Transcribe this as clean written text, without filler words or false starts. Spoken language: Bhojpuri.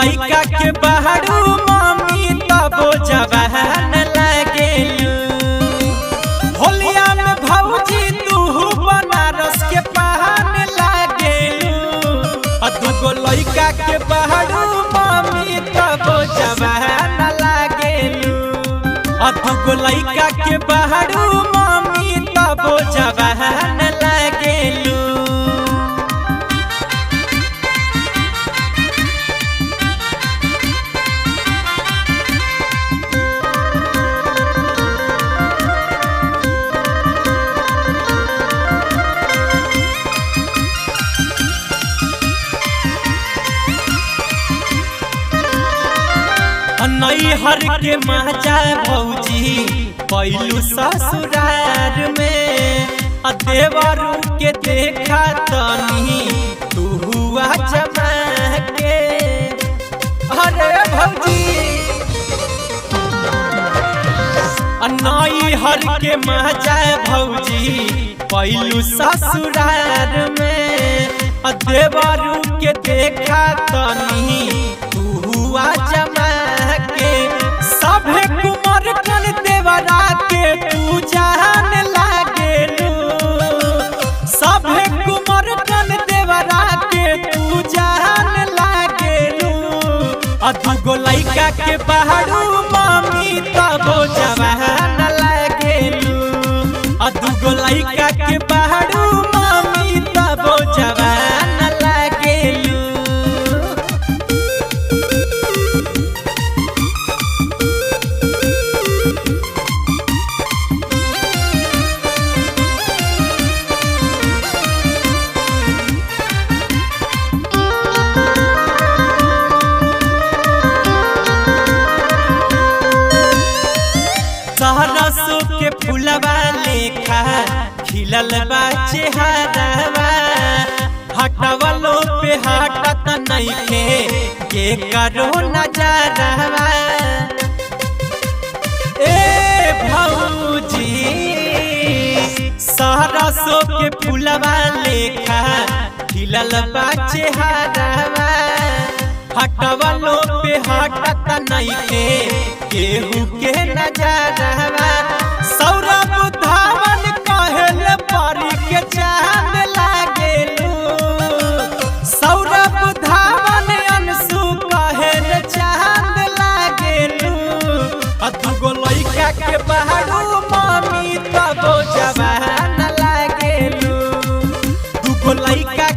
लइका के बहरू मम्मी तबो जवान लागेलू। होलिया में भौजी तू बनारस के पान लागेलू। दुगो लइका के बहरू मम्मी तबो जवान लागेलू। दुगो लइका के बहरू मम्मी तबो जवान लागेलू। नैहर के मजा भौजी पैलू ससुरार में। देवरू के देखा तनी तू हुआ जमा के। अरे भौजी नैहर के मजा भौजी पैलू ससुरार में। देवरू के देखा तनी तू हुआ जमा के। सभे कुमार कन देवरा के तू जान लागेलू। सभे कुमार कन देवरा के तू जान लागेलू। दुगो लइका के बहरू मम्मी तबो जवान लागेलू। दुगो लइका के बहरू मम्मी तबो जवान लागेलू। सरसों के फूलवा लेखा खिलल बा चेहरावा। हटवलो पे हटत नइखे के करो नजरवा। ए भौजी सरसों के फूलवा लेखा खिलल बा चेहरावा। हटवलो पे हटत नइखे केहू के नजरवा। सौरभ धावन कहल परी के चांद लागेलू। सौरभ धावन अंशु कहल चांद लागेलू। दुगो लइका के बहरू मम्मी तबो जवान लागेलू। दुगो लइका